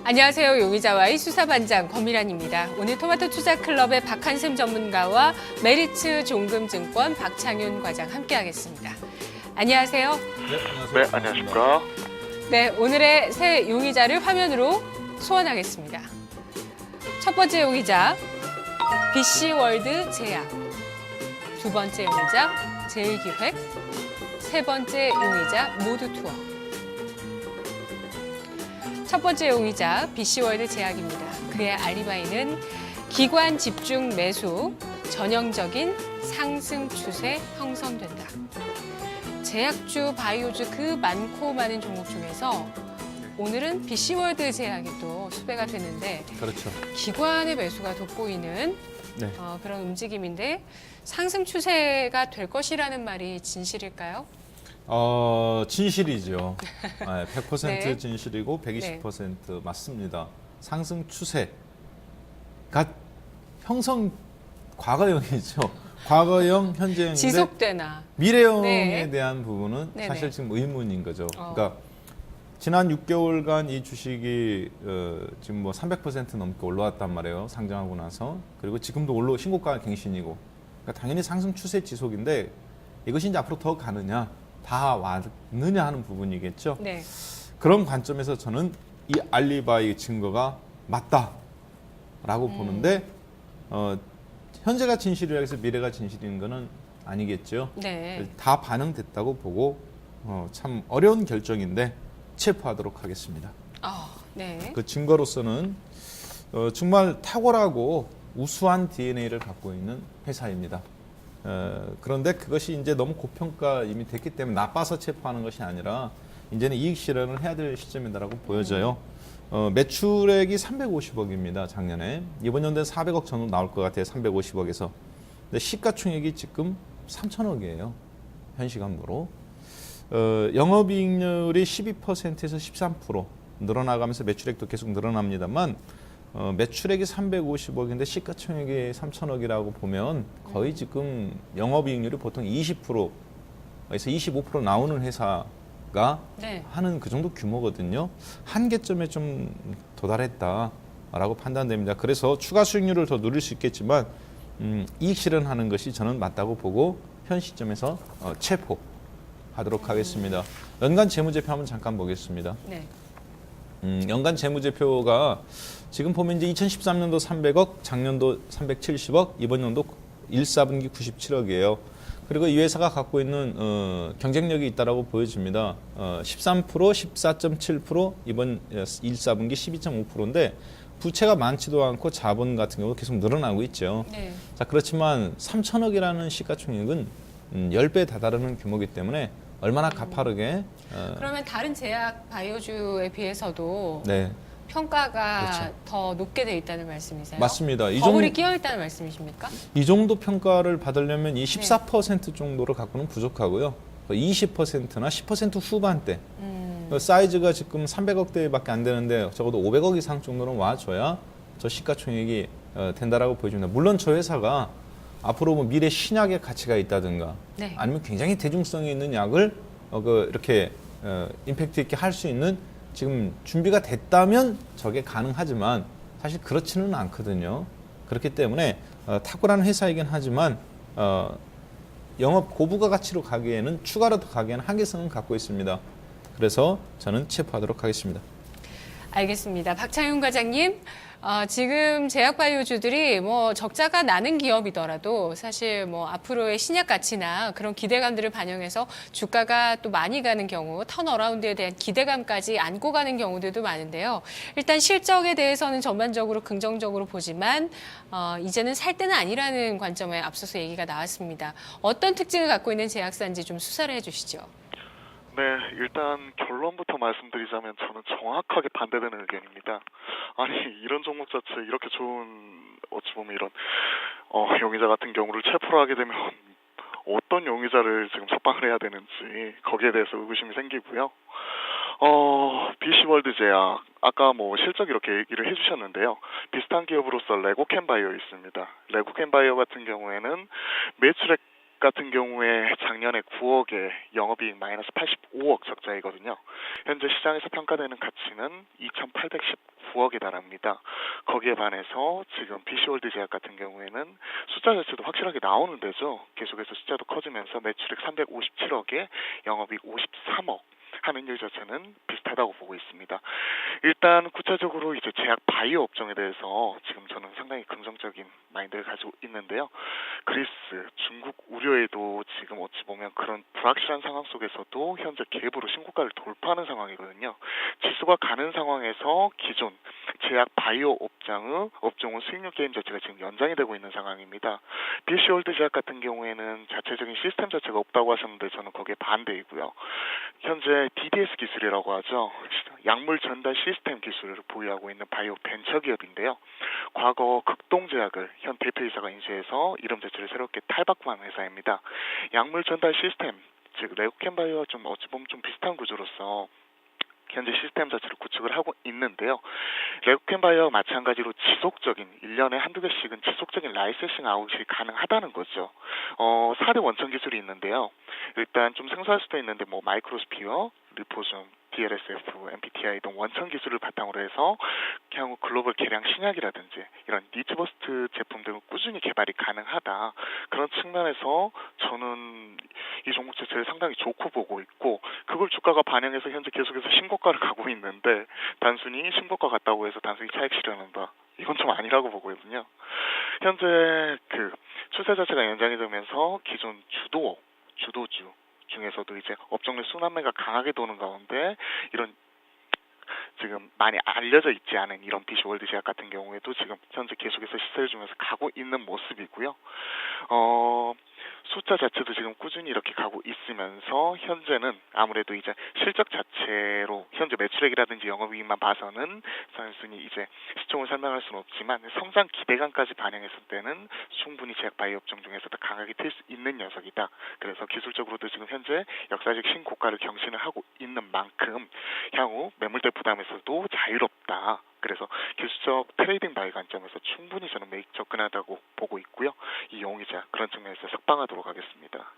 안녕하세요. 용의자와의 수사반장 권미란입니다. 오늘 토마토 투자클럽의 박한샘 전문가와 메리츠 종금증권 박창윤 과장 함께하겠습니다. 안녕하세요. 네, 안녕하세요. 네, 안녕하십니까. 네, 오늘의 새 용의자를 화면으로 소환하겠습니다. 첫 번째 용의자 BC월드 제약, 두 번째 용의자 제일기획, 세 번째 용의자 모두투어. 첫 번째 용의자 BC월드 제약입니다. 그의 알리바이는 기관 집중 매수, 전형적인 상승 추세 형성된다. 제약주, 바이오주 그 많고 많은 종목 중에서 오늘은 BC월드 제약이 또 수배가 됐는데 그렇죠. 기관의 매수가 돋보이는 네. 그런 움직임인데 상승 추세가 될 것이라는 말이 진실일까요? 진실이죠. 100% 네. 진실이고 120% 맞습니다. 상승 추세가 형성 과거형이죠. 과거형, 현재형인데 지속되나? 미래형에 네. 대한 부분은 네네. 사실 지금 의문인 거죠. 그러니까 지난 6개월간 이 주식이 지금 뭐 300% 넘게 올라왔단 말이에요. 상장하고 나서. 그리고 지금도 신고가 갱신이고. 그러니까 당연히 상승 추세 지속인데 이것이 이제 앞으로 더 가느냐, 다 왔느냐 하는 부분이겠죠. 네. 그런 관점에서 저는 이 알리바이 증거가 맞다라고 보는데 현재가 진실이라 해서 미래가 진실인 거는 아니겠죠. 네. 다 반영됐다고 보고 참 어려운 결정인데 체포하도록 하겠습니다. 네. 그 증거로서는 정말 탁월하고 우수한 DNA를 갖고 있는 회사입니다. 그런데 그것이 이제 너무 고평가 이미 됐기 때문에 나빠서 체포하는 것이 아니라 이제는 이익 실현을 해야 될 시점이다라고 보여져요. 매출액이 350억입니다. 작년에. 이번 연도에 400억 정도 나올 것 같아요. 350억에서. 근데 시가총액이 지금 3천억이에요. 현 시간으로. 영업이익률이 12%에서 13% 늘어나가면서 매출액도 계속 늘어납니다만 매출액이 350억인데 시가총액이 3천억이라고 보면 거의 지금 영업이익률이 보통 20%에서 25% 나오는 회사가 네. 하는 그 정도 규모거든요. 한계점에 좀 도달했다라고 판단됩니다. 그래서 추가 수익률을 더 누릴 수 있겠지만 이익 실현하는 것이 저는 맞다고 보고 현 시점에서 체포하도록 하겠습니다. 연간 재무제표 한번 잠깐 보겠습니다. 네. 연간 재무제표가 지금 보면 이제 2013년도 300억, 작년도 370억, 이번 연도 1사분기 97억이에요. 그리고 이 회사가 갖고 있는 경쟁력이 있다라고 보여집니다. 13%, 14.7%, 이번 1사분기 12.5%인데 부채가 많지도 않고 자본 같은 경우 계속 늘어나고 있죠. 네. 자, 그렇지만 3천억이라는 시가총액은 10배에 다다르는 규모이기 때문에 얼마나 가파르게 그러면 다른 제약 바이오주에 비해서도 네. 평가가 그렇죠. 더 높게 돼 있다는 말씀이세요? 맞습니다. 버블이 끼어 있다는 말씀이십니까? 이 정도 평가를 받으려면 이 14% 정도를 갖고는 부족하고요. 20%나 10% 후반대. 사이즈가 지금 300억대밖에 안 되는데 적어도 500억 이상 정도는 와줘야 저 시가총액이 된다라고 보여집니다. 물론 저 회사가 앞으로 뭐 미래 신약의 가치가 있다든가 네. 아니면 굉장히 대중성이 있는 약을 이렇게 임팩트 있게 할 수 있는 지금 준비가 됐다면 저게 가능하지만 사실 그렇지는 않거든요. 그렇기 때문에 탁월한 회사이긴 하지만 영업 고부가 가치로 가기에는 추가로 더 가기에는 한계성은 갖고 있습니다. 그래서 저는 체포하도록 하겠습니다. 알겠습니다. 박창윤 과장님, 지금 제약바이오주들이 뭐 적자가 나는 기업이더라도 사실 뭐 앞으로의 신약 가치나 그런 기대감들을 반영해서 주가가 또 많이 가는 경우, 턴어라운드에 대한 기대감까지 안고 가는 경우들도 많은데요. 일단 실적에 대해서는 전반적으로 긍정적으로 보지만 이제는 살 때는 아니라는 관점에 앞서서 얘기가 나왔습니다. 어떤 특징을 갖고 있는 제약사인지 좀 수사를 해주시죠. 네, 일단 결론부터 말씀드리자면 저는 정확하게 반대되는 의견입니다. 아니, 이런 종목 자체 이렇게 좋은 어찌 보면 이런 용의자 같은 경우를 체포를 하게 되면 어떤 용의자를 지금 석방을 해야 되는지 거기에 대해서 의구심이 생기고요. BC월드 제약 아까 뭐 실적 이렇게 얘기를 해주셨는데요. 비슷한 기업으로서 레고캔바이오 있습니다. 레고캔바이오 같은 경우에는 매출액 같은 경우에 작년에 9억에 영업이익 마이너스 85억 적자이거든요. 현재 시장에서 평가되는 가치는 2,819억에 달합니다. 거기에 반해서 지금 BC월드 제약 같은 경우에는 숫자 자체도 확실하게 나오는 데죠. 계속해서 숫자도 커지면서 매출액 357억에 영업이익 53억. 하는 일 자체는 비슷하다고 보고 있습니다. 일단 구체적으로 이제 제약 바이오 업종에 대해서 지금 저는 상당히 긍정적인 마인드를 가지고 있는데요. 그리스, 중국 우려에도 지금 어찌 보면 그런 불확실한 상황 속에서도 현재 갭으로 신고가를 돌파하는 상황이거든요. 지수가 가는 상황에서 기존 제약 바이오 업종은 수익률 게임 자체가 지금 연장이 되고 있는 상황입니다. BC월드 제약 같은 경우에는 자체적인 시스템 자체가 없다고 하셨는데 저는 거기에 반대이고요. 현재 DDS 기술이라고 하죠. 약물 전달 시스템 기술을 보유하고 있는 바이오 벤처 기업인데요. 과거 극동제약을 현 대표이사가 인수해서 이름 자체를 새롭게 탈바꿈한 회사입니다. 약물 전달 시스템, 즉 레고캔바이오와 좀 어찌 보면 좀 비슷한 구조로서 현재 시스템 자체를 구축을 하고 있는데요. 레고캔바이오와 마찬가지로 지속적인 1년에 한두 개씩은 지속적인 라이센싱 아웃이 가능하다는 거죠. 4대 원천 기술이 있는데요. 일단 좀 생소할 수도 있는데 뭐 마이크로스피어, 리포즘, DLSF, MPTI 등 원천 기술을 바탕으로 해서 향후 글로벌 개량 신약이라든지 이런 니트버스트 제품 등을 꾸준히 개발이 가능하다. 그런 측면에서 저는 이 종목 자체를 상당히 좋고 보고 있고 그걸 주가가 반영해서 현재 계속해서 신고가를 가고 있는데 단순히 신고가 같다고 해서 단순히 차익 실현한다. 이건 좀 아니라고 보거든요. 현재 그 추세 자체가 연장이 되면서 기존 주도주 중에서도 이제 업종 내 순환매가 강하게 도는 가운데 이런 지금 많이 알려져 있지 않은 이런 BC월드 제약 같은 경우에도 지금 현재 계속해서 시세를 주면서 가고 있는 모습이고요. 숫자 자체도 지금 꾸준히 이렇게 가고 있으면서 현재는 아무래도 이제 실적 자체로 현재 매출액이라든지 영업이익만 봐서는 단순히 이제 시총을 설명할 수는 없지만 성장 기대감까지 반영했을 때는 충분히 제약 바이오 업종 중에서도 강하게 튈 수 있는 녀석이다. 그래서 기술적으로도 지금 현재 역사적 신고가를 경신을 하고 있는 만큼 향후 매물대 부담에서도 자유롭다. 그래서 기술적 트레이딩 바이 관점에서 충분히 저는 매입 접근하다고 보고 있고요. 이 용의자 그런 측면에서 석방하도록 하겠습니다.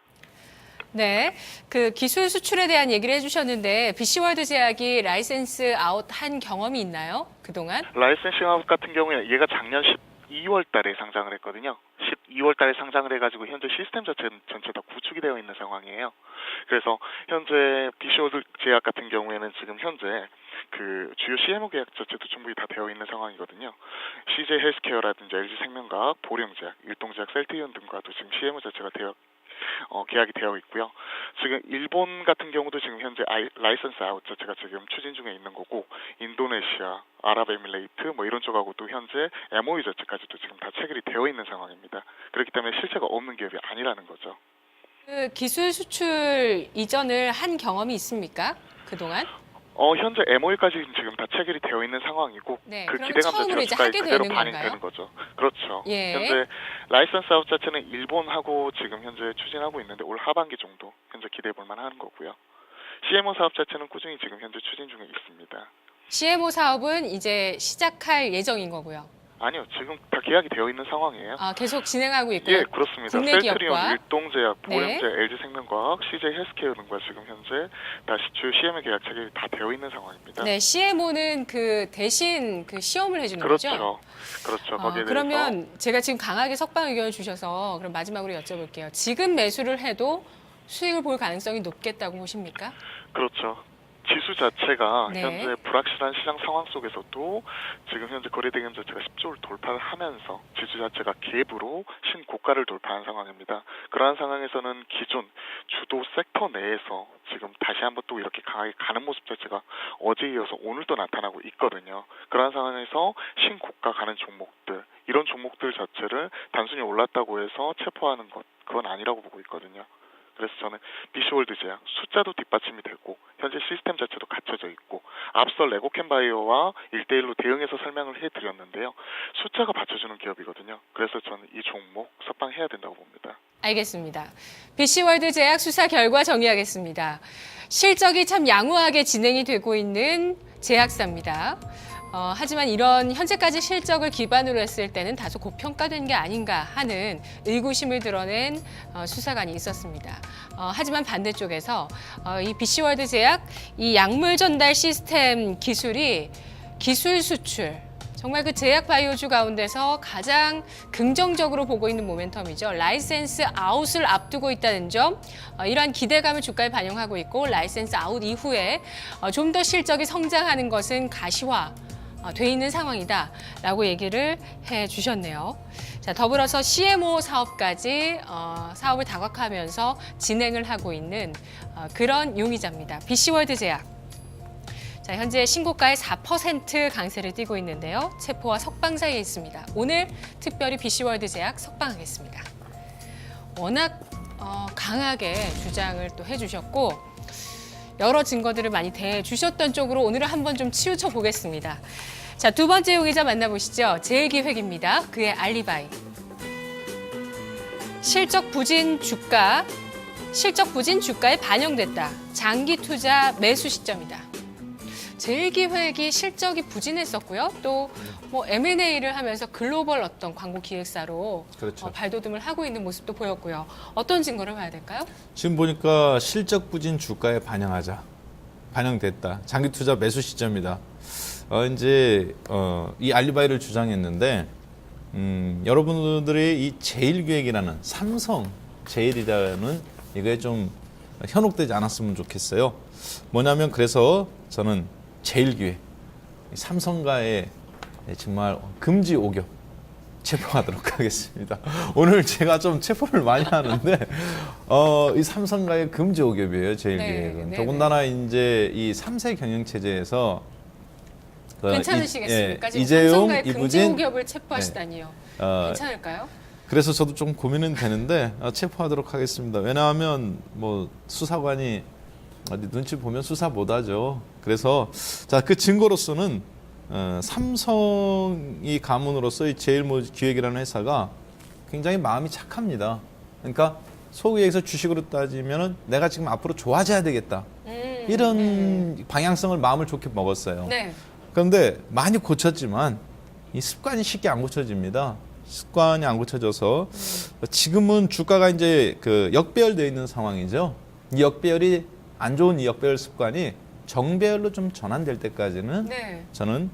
네, 그 기술 수출에 대한 얘기를 해주셨는데 BC월드 제약이 라이센스 아웃한 경험이 있나요? 그동안? 라이센싱 아웃 같은 경우에 얘가 작년 12월 달에 상장을 했거든요. 12월 달에 상장을 해가지고 현재 시스템 자체는 전체 다 구축이 되어 있는 상황이에요. 그래서 현재 BC월드 제약 같은 경우에는 지금 현재 그 주요 CMO 계약 자체도 충분히 다 되어 있는 상황이거든요. CJ 헬스케어라든지 LG 생명과학, 보령제약, 일동제약, 셀트이온 등과도 지금 CMO 자체가 계약이 되어 있고요. 지금 일본 같은 경우도 지금 현재 라이선스 아웃 자체가 지금 추진 중에 있는 거고 인도네시아, 아랍에미레이트 뭐 이런 쪽하고도 현재 MOU 자체까지도 지금 다 체결이 되어 있는 상황입니다. 그렇기 때문에 실체가 없는 기업이 아니라는 거죠. 그 기술 수출 이전을 한 경험이 있습니까? 그동안? 현재 MOU까지 지금 다 체결이 되어 있는 상황이고 네, 그 그러면 기대감 처음으로 자체가 이제 주가에 하게 그대로 되는 반영되는 건가요? 거죠. 그렇죠. 예. 현재 라이선스 아웃 자체는 일본하고 지금 현재 추진하고 있는데 올 하반기 정도 현재 기대해 볼 만한 거고요. CMO 사업 자체는 꾸준히 지금 현재 추진 중에 있습니다. CMO 사업은 이제 시작할 예정인 거고요. 아니요, 지금 다 계약이 되어 있는 상황이에요. 계속 진행하고 있고요. 예, 그렇습니다. 국내 셀트리온, 기업과 일동제약, 보령제약, 네. LG생명과학, CJ 헬스케어 등과 지금 현재 다시 주요 CMO 계약 체결이 다 되어 있는 상황입니다. 네, CMO는 그 대신 그 시험을 해주는 거죠? 그렇죠. 거기에 대해서 그러면 제가 지금 강하게 석방 의견을 주셔서 그럼 마지막으로 여쭤볼게요. 지금 매수를 해도 수익을 볼 가능성이 높겠다고 보십니까? 그렇죠. 지수 자체가 네. 현재 불확실한 시장 상황 속에서도 지금 현재 거래대금 자체가 10조를 돌파를 하면서 지수 자체가 갭으로 신고가를 돌파한 상황입니다. 그러한 상황에서는 기존 주도 섹터 내에서 지금 다시 한번 또 이렇게 강하게 가는 모습 자체가 어제 이어서 오늘도 나타나고 있거든요. 그러한 상황에서 신고가 가는 종목들, 이런 종목들 자체를 단순히 올랐다고 해서 체포하는 것, 그건 아니라고 보고 있거든요. 그래서 저는 BC월드 제약 숫자도 뒷받침이 되고 현재 시스템 자체도 갖춰져 있고 앞서 레고캔바이오와 1대1로 대응해서 설명을 해드렸는데요. 숫자가 받쳐주는 기업이거든요. 그래서 저는 이 종목 석방해야 된다고 봅니다. 알겠습니다. BC월드 제약 수사 결과 정리하겠습니다. 실적이 참 양호하게 진행이 되고 있는 제약사입니다. 하지만 이런 현재까지 실적을 기반으로 했을 때는 다소 고평가된 게 아닌가 하는 의구심을 드러낸 수사관이 있었습니다. 하지만 반대쪽에서 이 BC월드 제약 이 약물 전달 시스템 기술이 기술 수출 정말 그 제약 바이오주 가운데서 가장 긍정적으로 보고 있는 모멘텀이죠. 라이센스 아웃을 앞두고 있다는 점, 이러한 기대감을 주가에 반영하고 있고 라이센스 아웃 이후에 좀 더 실적이 성장하는 것은 가시화 돼 있는 상황이다라고 얘기를 해주셨네요. 자, 더불어서 CMO 사업까지 사업을 다각화하면서 진행을 하고 있는 그런 용의자입니다. BC월드 제약. 자, 현재 신고가의 4% 강세를 띠고 있는데요. 체포와 석방 사이에 있습니다. 오늘 특별히 BC월드 제약 석방하겠습니다. 워낙 강하게 주장을 또 해주셨고 여러 증거들을 많이 대주셨던 쪽으로 오늘은 한번 좀 치우쳐 보겠습니다. 자, 두 번째 용의자 만나보시죠. 제일기획입니다. 그의 알리바이. 실적 부진 주가에 반영됐다. 장기 투자 매수 시점이다. 제일기획이 실적이 부진했었고요. 또 뭐 M&A를 하면서 글로벌 어떤 광고 기획사로 그렇죠. 발돋움을 하고 있는 모습도 보였고요. 어떤 증거를 봐야 될까요? 지금 보니까 실적 부진 주가에 반영됐다. 장기 투자 매수 시점이다. 이 알리바이를 주장했는데 여러분들이 이 제일기획이라는 삼성 제일이라는 이거에 좀 현혹되지 않았으면 좋겠어요. 뭐냐면 그래서 저는 제일기획 삼성과의 정말 금지 오겹 체포하도록 하겠습니다. 오늘 제가 좀 체포를 많이 하는데 이 삼성과의 금지 오겹이에요. 제일기획은. 네, 더군다나 이제 이 3세 경영 체제에서 괜찮으시겠습니까? 지금 이재용, 삼성과의 금지 이부진 오겹을 체포하시다니요. 괜찮을까요? 그래서 저도 좀 고민은 되는데 체포하도록 하겠습니다. 왜냐하면 뭐 수사관이 어디 눈치 보면 수사 못하죠. 그래서 자, 그 증거로서는 삼성이 가문으로서 이 제일모기획이라는 회사가 굉장히 마음이 착합니다. 그러니까 소기획에서 주식으로 따지면은 내가 지금 앞으로 좋아져야 되겠다. 이런 방향성을 마음을 좋게 먹었어요. 네. 그런데 많이 고쳤지만 이 습관이 쉽게 안 고쳐집니다. 습관이 안 고쳐져서 지금은 주가가 이제 그 역배열되어 있는 상황이죠. 이 역배열이 안 좋은 이 역배열 습관이 정배열로 좀 전환될 때까지는 네. 저는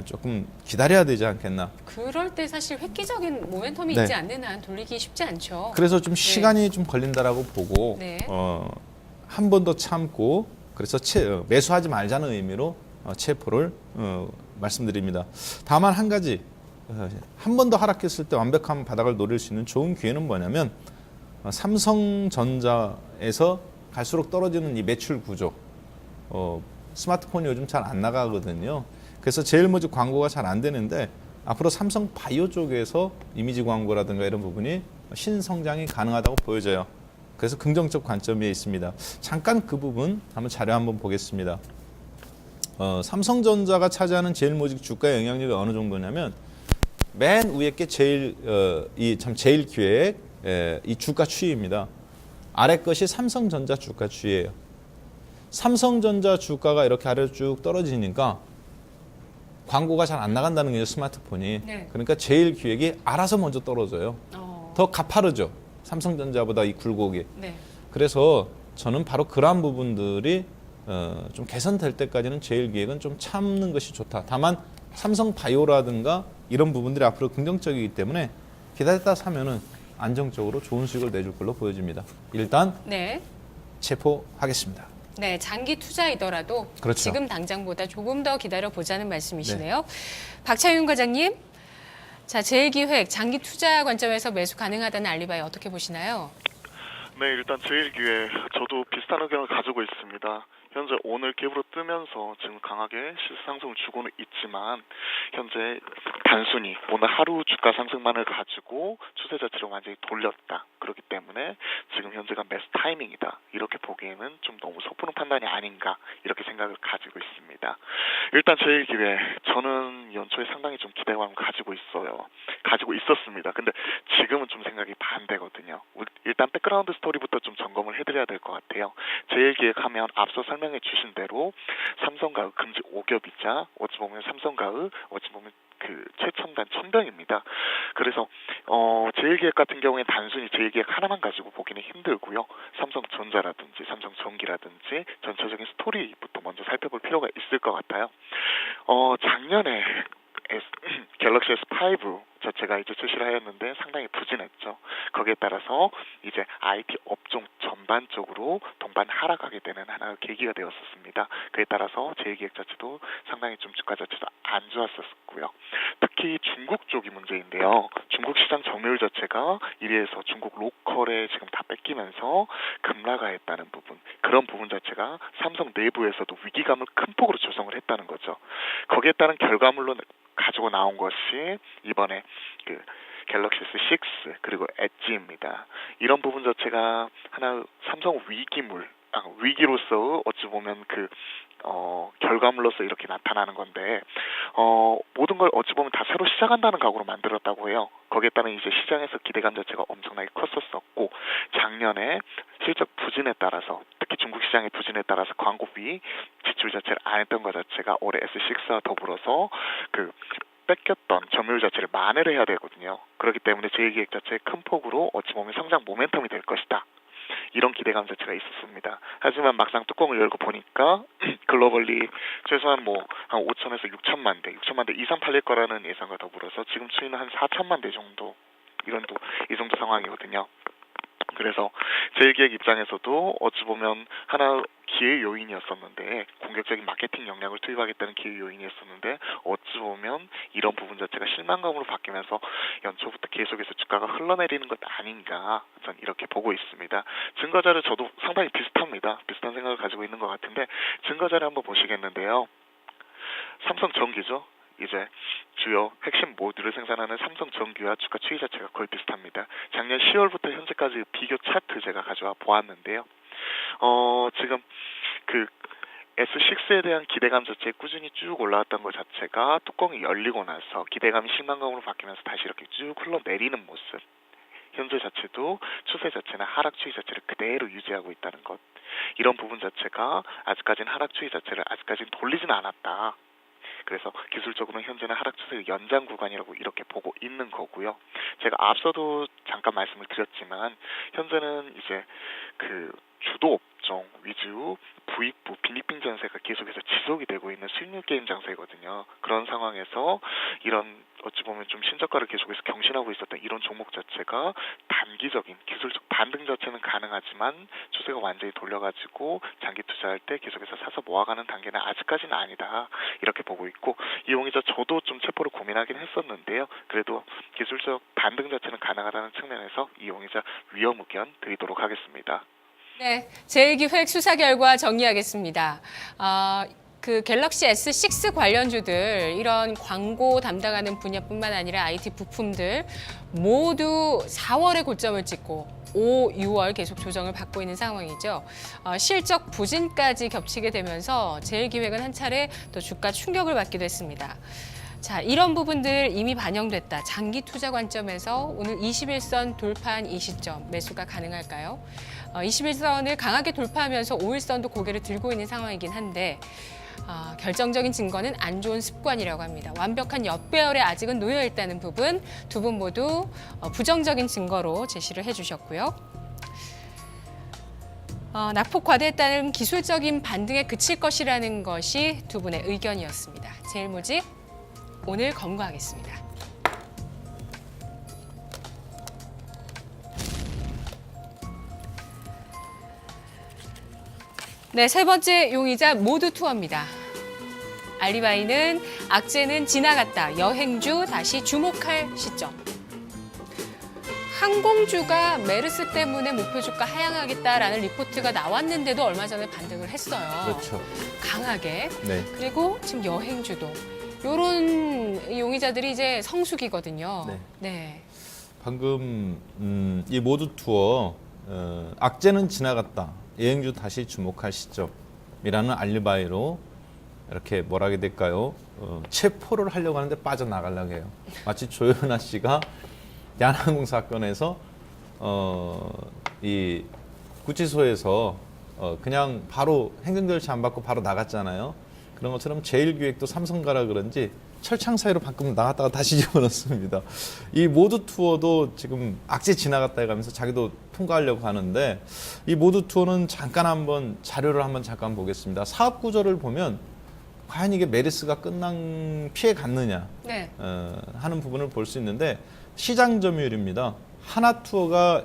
조금 기다려야 되지 않겠나. 그럴 때 사실 획기적인 모멘텀이 네. 있지 않는 한 돌리기 쉽지 않죠. 그래서 좀 시간이 좀 걸린다라고 보고 네. 한 번 더 참고 그래서 매수하지 말자는 의미로 체포를 말씀드립니다. 다만 한 가지 한 번 더 하락했을 때 완벽한 바닥을 노릴 수 있는 좋은 기회는 뭐냐면 삼성전자에서 갈수록 떨어지는 이 매출 구조. 스마트폰이 요즘 잘 안 나가거든요. 그래서 제일모직 광고가 잘 안 되는데 앞으로 삼성 바이오 쪽에서 이미지 광고라든가 이런 부분이 신성장이 가능하다고 보여져요. 그래서 긍정적 관점이 있습니다. 잠깐 그 부분 한번 자료 한번 보겠습니다. 삼성전자가 차지하는 제일모직 주가의 영향력이 어느 정도냐면 맨 위에 게 제일기획 이 주가 추이입니다. 아래 것이 삼성전자 주가 추이예요. 삼성전자 주가가 이렇게 아래로 쭉 떨어지니까 광고가 잘 안 나간다는 거예요, 스마트폰이. 네. 그러니까 제일기획이 알아서 먼저 떨어져요. 더 가파르죠. 삼성전자보다 이 굴곡이. 네. 그래서 저는 바로 그러한 부분들이 좀 개선될 때까지는 제일기획은 좀 참는 것이 좋다. 다만 삼성바이오라든가 이런 부분들이 앞으로 긍정적이기 때문에 기다렸다 사면은 안정적으로 좋은 수익을 내줄 걸로 보여집니다. 일단 네. 체포하겠습니다. 네, 장기 투자이더라도 그렇죠. 지금 당장보다 조금 더 기다려 보자는 말씀이시네요. 박차윤 과장님, 자, 제일기획 장기 투자 관점에서 매수 가능하다는 알리바이 어떻게 보시나요? 네, 일단 제일기획 저도 비슷한 의견을 가지고 있습니다. 현재 오늘 갭으로 뜨면서 지금 강하게 시세상승을 주고는 있지만 현재 단순히 오늘 하루 주가 상승만을 가지고 추세 자체를 완전히 돌렸다. 그렇기 때문에 지금 현재가 매수 타이밍이다. 이렇게 보기에는 좀 너무 섣부른 판단이 아닌가 이렇게 생각을 가지고 있습니다. 일단 제1기회 저는 연초에 상당히 좀 기대감을 가지고 있었습니다. 근데 지금은 좀 생각이 반대거든요. 일단 백그라운드 스토리부터 좀 점검을 해드려야 될 것 같아요. 제1기획하면 앞서 설명해 주신 대로 삼성가의 금지 5겹이자 어찌 보면 삼성가의 어찌 보면 그 최첨단 천병입니다. 그래서 제1기획 같은 경우에 단순히 제1기획 하나만 가지고 보기는 힘들고요. 삼성전자라든지 삼성전기라든지 전체적인 스토리부터 먼저 살펴볼 필요가 있을 것 같아요. 작년에 갤럭시 S5 자체가 이제 출시를 하였는데 상당히 부진했죠. 거기에 따라서 이제 IT 업종 전반적으로 동반 하락하게 되는 하나의 계기가 되었었습니다. 그에 따라서 제1기획 자체도 상당히 좀 주가 자체도 안 좋았었고요. 특히 중국 쪽이 문제인데요. 중국 시장 점유율 자체가 1위에서 중국 로컬에 지금 다 뺏기면서 급락하였다는 부분, 그런 부분 자체가 삼성 내부에서도 위기감을 큰 폭으로 조성을 했다는 거죠. 거기에 따른 결과물로 가지고 나온 것이 이번에 그 갤럭시 S6 그리고 엣지입니다. 이런 부분 자체가 하나 삼성 위기로서 어찌 보면 그 결과물로서 이렇게 나타나는 건데 모든 걸 어찌 보면 다 새로 시작한다는 각오로 만들었다고 해요. 거기에 따른 이제 시장에서 기대감 자체가 엄청나게 컸었고 작년에 실적 부진에 따라서 특히 중국 시장의 부진에 따라서 광고비 지출 자체를 안 했던 것 자체가 올해 S6와 더불어서 그 뺏겼던 점유율 자체를 만회를 해야 되거든요. 그렇기 때문에 제2기획 자체의 큰 폭으로 어찌 보면 성장 모멘텀이 될 것이다. 이런 기대감 자체가 있었습니다. 하지만 막상 뚜껑을 열고 보니까 글로벌리 최소한 한 5천에서 6천만 대 이상 팔릴 거라는 예상과 더불어서 지금 추이는 한 4천만 대 정도 이 정도 상황이거든요. 그래서 제1기획 입장에서도 어찌 보면 하나 기회 요인이었었는데 공격적인 마케팅 역량을 투입하겠다는 기회 요인이었었는데 어찌 보면 이런 부분 자체가 실망감으로 바뀌면서 연초부터 계속해서 주가가 흘러내리는 것 아닌가 전 이렇게 보고 있습니다. 증거자료 저도 상당히 비슷합니다. 비슷한 생각을 가지고 있는 것 같은데 증거자료 한번 보시겠는데요. 삼성전기죠. 이제 주요 핵심 모듈을 생산하는 삼성전기와 주가 추이 자체가 거의 비슷합니다. 작년 10월부터 현재까지 비교 차트 제가 가져와 보았는데요. 지금 그 S6에 대한 기대감 자체에 꾸준히 쭉 올라왔던 것 자체가 뚜껑이 열리고 나서 기대감이 실망감으로 바뀌면서 다시 이렇게 쭉 흘러내리는 모습. 현재 자체도 추세 자체나 하락 추이 자체를 그대로 유지하고 있다는 것. 이런 부분 자체가 아직까지는 하락 추이 자체를 아직까지는 돌리지는 않았다. 그래서 기술적으로는 현재는 하락 추세의 연장 구간이라고 이렇게 보고 있는 거고요. 제가 앞서도 잠깐 말씀을 드렸지만 현재는 이제 그 주도 업종 위주 부익부 빈익빈 전세가 계속해서 지속이 되고 있는 수익률 게임 장세거든요. 그런 상황에서 이런 어찌 보면 좀 신저가를 계속해서 경신하고 있었던 이런 종목 자체가 단기적인 기술적 반등 자체는 가능하지만 추세가 완전히 돌려가지고 장기 투자할 때 계속해서 사서 모아가는 단계는 아직까지는 아니다. 이렇게 보고 있고 이용이자 저도 좀 체포를 고민하긴 했었는데요. 그래도 기술적 반등 자체는 가능하다는 측면에서 이용이자 위험 의견 드리도록 하겠습니다. 네, 제1기획 수사 결과 정리하겠습니다. 그 갤럭시 S6 관련주들 이런 광고 담당하는 분야뿐만 아니라 IT 부품들 모두 4월에 고점을 찍고 5, 6월 계속 조정을 받고 있는 상황이죠. 실적 부진까지 겹치게 되면서 제1기획은 한 차례 또 주가 충격을 받기도 했습니다. 자, 이런 부분들 이미 반영됐다. 장기 투자 관점에서 오늘 21선 돌파한 이 시점 매수가 가능할까요? 21선을 강하게 돌파하면서 5일선도 고개를 들고 있는 상황이긴 한데 결정적인 증거는 안 좋은 습관이라고 합니다. 완벽한 역배열에 아직은 놓여 있다는 부분 두 분 모두 부정적인 증거로 제시를 해주셨고요. 낙폭 과대에 따른 기술적인 반등에 그칠 것이라는 것이 두 분의 의견이었습니다. 제일모직 오늘 검거하겠습니다. 네, 세 번째 용의자 모두 투어입니다. 알리바이는 악재는 지나갔다. 여행주 다시 주목할 시점. 항공주가 메르스 때문에 목표 주가 하향하겠다라는 리포트가 나왔는데도 얼마 전에 반등을 했어요. 그렇죠. 강하게. 네. 그리고 지금 여행주도 요런 용의자들이 이제 성수기거든요. 네. 네. 방금 이 모두 투어 악재는 지나갔다. 여행주 다시 주목할 시점이라는 알리바이로 이렇게 뭐라 하게 될까요? 체포를 하려고 하는데 빠져나가려고 해요. 마치 조현아 씨가 대한항공 사건에서 이 구치소에서 그냥 바로 행정절차 안 받고 바로 나갔잖아요. 그런 것처럼 제일기획도 삼성 가라 그런지 철창 사이로 방금 나갔다가 다시 집어넣습니다. 이 모두 투어도 지금 악재 지나갔다 해가면서 자기도 통과하려고 하는데 이 모두 투어는 잠깐 한번 자료를 한번 잠깐 보겠습니다. 사업 구조를 보면 과연 이게 메르스가 끝난 피해 갔느냐 네. 하는 부분을 볼 수 있는데 시장 점유율입니다. 하나 투어가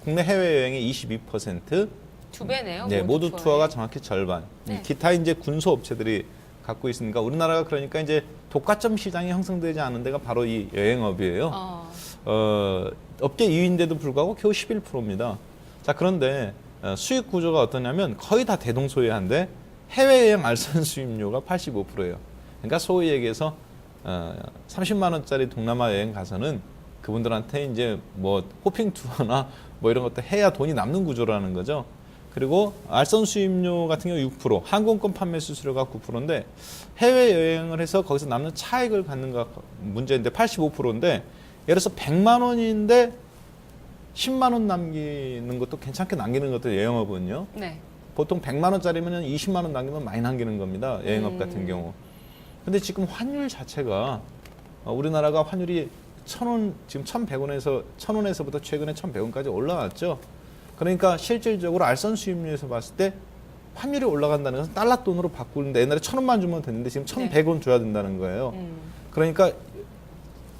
국내 해외 여행의 22%, 두 배네요. 네, 모두 투어의. 투어가 정확히 절반. 네. 기타 이제 군소 업체들이 갖고 있으니까 우리나라가 그러니까 이제 독과점 시장이 형성되지 않은 데가 바로 이 여행업이에요. 업계 2위인데도 불구하고 겨우 11%입니다. 자, 그런데 수익 구조가 어떠냐면 거의 다 대동소이한데 해외여행 알선 수입료가 85%예요. 그러니까 소위 얘기해서 30만 원짜리 동남아 여행 가서는 그분들한테 이제 뭐 호핑 투어나 뭐 이런 것도 해야 돈이 남는 구조라는 거죠. 그리고 알선 수입료 같은 경우 6%, 항공권 판매 수수료가 9%인데 해외 여행을 해서 거기서 남는 차익을 갖는 거 문제인데 85%인데 예를 들어서 100만 원인데 10만 원 남기는 것도 괜찮게 남기는 것도 여행업은요. 네. 보통 100만 원짜리면 20만 원 남기면 많이 남기는 겁니다. 여행업 같은 경우. 근데 지금 환율 자체가 우리나라가 환율이 1,000원 지금 1,100원에서부터 최근에 1,100원까지 올라왔죠. 그러니까 실질적으로 알선 수입료에서 봤을 때 환율이 올라간다는 것은 달러 돈으로 바꾸는데 옛날에 1,000원만 주면 됐는데 지금 1,100원 줘야 된다는 거예요. 그러니까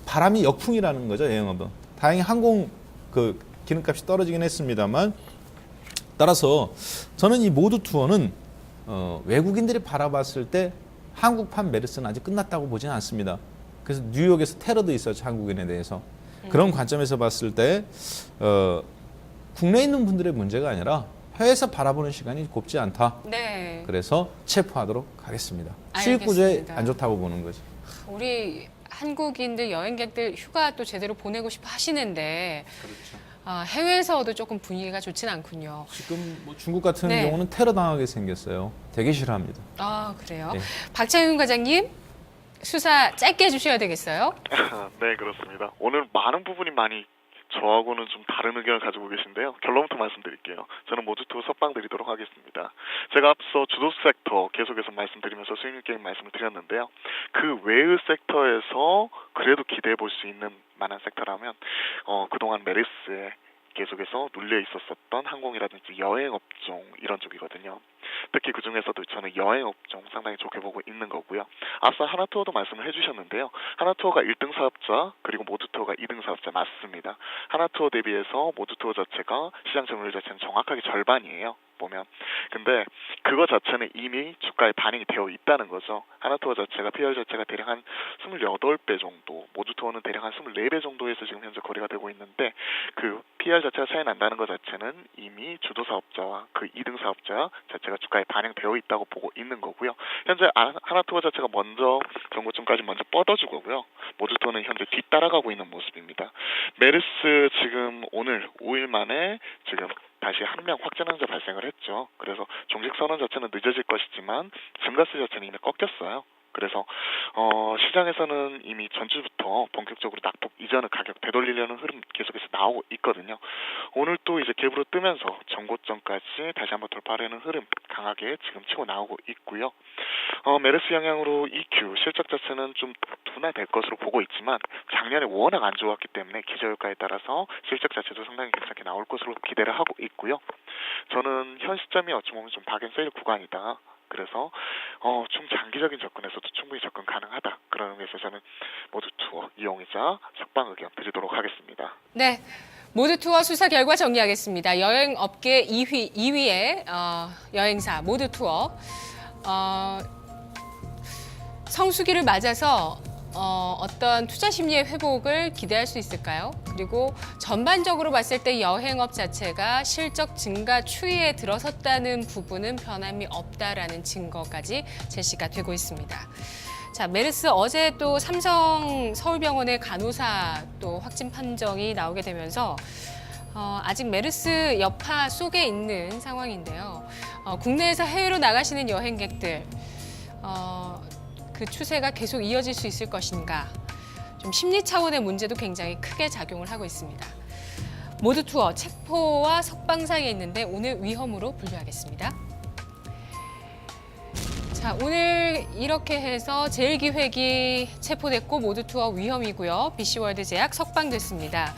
바람이 역풍이라는 거죠, 여행업은. 다행히 항공 그 기름값이 떨어지긴 했습니다만 따라서 저는 이 모두 투어는 외국인들이 바라봤을 때 한국판 메르스는 아직 끝났다고 보지는 않습니다. 그래서 뉴욕에서 테러도 있었죠, 한국인에 대해서. 그런 관점에서 봤을 때 국내에 있는 분들의 문제가 아니라 해외에서 바라보는 시간이 곱지 않다. 네. 그래서 체포하도록 하겠습니다. 수익 구조에 알겠습니다. 안 좋다고 보는 거죠. 우리 한국인들 여행객들 휴가 또 제대로 보내고 싶어 하시는데 그렇죠. 해외에서도 조금 분위기가 좋진 않군요. 지금 뭐 중국 같은 네. 경우는 테러 당하게 생겼어요. 되게 싫어합니다. 아, 그래요? 네. 박창윤 과장님, 수사 짧게 해주셔야 되겠어요? 네, 그렇습니다. 오늘 많은 부분이 많이 저하고는 좀 다른 의견을 가지고 계신데요. 결론부터 말씀드릴게요. 저는 모두 투어 석방 드리도록 하겠습니다. 제가 앞서 주도 섹터 계속해서 말씀드리면서 수익률 게임 말씀을 드렸는데요. 그 외의 섹터에서 그래도 기대해 볼 수 있는 만한 섹터라면 그동안 메르스에 계속해서 눌려 있었던 항공이라든지 여행업종 이런 쪽이거든요. 특히 그 중에서도 저는 여행업종 상당히 좋게 보고 있는 거고요. 앞서 하나투어도 말씀을 해주셨는데요. 하나투어가 1등 사업자 그리고 모두투어가 2등 사업자 맞습니다. 하나투어 대비해서 모두투어 자체가 시장 점유율 자체는 정확하게 절반이에요. 보면. 근데 그거 자체는 이미 주가에 반영이 되어 있다는 거죠. 하나투어 자체가 PR 자체가 대략 한 28배 정도, 모두투어는 대략 한 24배 정도에서 지금 현재 거래가 되고 있는데 그 PR 자체가 차이 난다는 것 자체는 이미 주도 사업자와 그 2등 사업자 자체가 주가에 반영되어 있다고 보고 있는 거고요. 현재 하나투어 자체가 먼저 정고점까지 먼저 뻗어준 거고요. 모두투어는 현재 뒤따라가고 있는 모습입니다. 메르스 지금 오늘 5일 만에 지금 다시 한 명 확진환자 발생을 했죠. 그래서 종식 선언 자체는 늦어질 것이지만 증가세 자체는 이미 꺾였어요. 그래서 시장에서는 이미 전주부터 본격적으로 낙폭 이전의 가격 되돌리려는 흐름 계속해서 나오고 있거든요. 오늘 또 이제 갭으로 뜨면서 전고점까지 다시 한번 돌파하려는 흐름 강하게 지금 치고 나오고 있고요. 메르스 영향으로 EQ 실적 자체는 좀 둔화될 것으로 보고 있지만 작년에 워낙 안 좋았기 때문에 기저효과에 따라서 실적 자체도 상당히 괜찮게 나올 것으로 기대를 하고 있고요. 저는 현 시점이 어찌 보면 좀 박앤세일 구간이다. 그래서 중장기적인 접근에서도 충분히 접근 가능하다. 그런 의미에서 저는 모두 투어 이용이자 석방 의견 드리도록 하겠습니다. 네. 모두 투어 수사 결과 정리하겠습니다. 여행업계 2위의 여행사 모두 투어. 성수기를 맞아서 어떤 투자 심리의 회복을 기대할 수 있을까요? 그리고 전반적으로 봤을 때 여행업 자체가 실적 증가 추이에 들어섰다는 부분은 변함이 없다라는 증거까지 제시가 되고 있습니다. 자, 메르스 어제 또 삼성 서울병원의 간호사 또 확진 판정이 나오게 되면서 아직 메르스 여파 속에 있는 상황인데요. 국내에서 해외로 나가시는 여행객들 그 추세가 계속 이어질 수 있을 것인가? 좀 심리 차원의 문제도 굉장히 크게 작용을 하고 있습니다. 모두 투어 체포와 석방 사이에 있는데 오늘 위험으로 분류하겠습니다. 자, 오늘 이렇게 해서 제일기획이 체포됐고 모두 투어 위험이고요. BC월드 제약 석방됐습니다.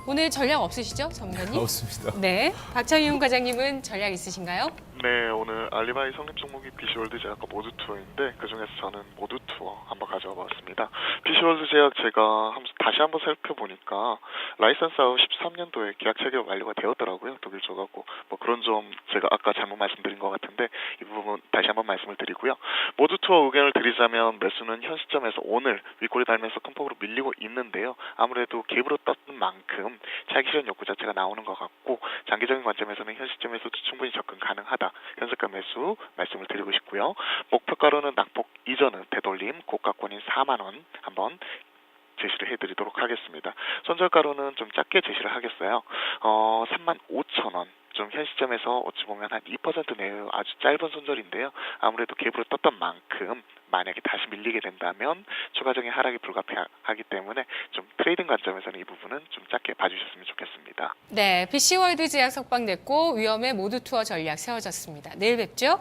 오늘 전략 없으시죠, 전문가님? 없습니다. 네, 박창윤 과장님은 전략 있으신가요? 네, 오늘 알리바이 성립 종목이 BC월드 제약과 모두 투어인데 그중에서 저는 모두 투어 한번 가져와 봤습니다. BC월드 제약 제가 다시 한번 살펴보니까 라이선스 아웃 13년도에 계약 체결 완료가 되었더라고요. 독일 쪽하고 뭐 그런 점 제가 아까 잘못 말씀드린 것 같은데 이 부분 다시 한번 말씀을 드리고요. 모두 투어 의견을 드리자면 매수는 현 시점에서 오늘 윗골이 달면서 큰 폭으로 밀리고 있는데요. 아무래도 갭으로 떴던 만큼 차익 실현 욕구 자체가 나오는 것 같고 장기적인 관점에서는 현 시점에서도 충분히 접근 가능하다. 현재가 매수 말씀을 드리고 싶고요. 목표가로는 낙폭 이전은 되돌림 고가권인 4만 원 한번 제시를 해드리도록 하겠습니다. 손절가로는 좀 작게 제시를 하겠어요. 3만 5천 원. 좀 현 시점에서 어찌 보면 한 2% 내외 아주 짧은 손절인데요. 아무래도 갭으로 떴던 만큼 만약에 다시 밀리게 된다면 추가적인 하락이 불가피하기 때문에 좀 트레이딩 관점에서는 이 부분은 좀 작게 봐주셨으면 좋겠습니다. 네, BC월드 제약 석방됐고 위험의 모두 투어 전략 세워졌습니다. 내일 뵙죠.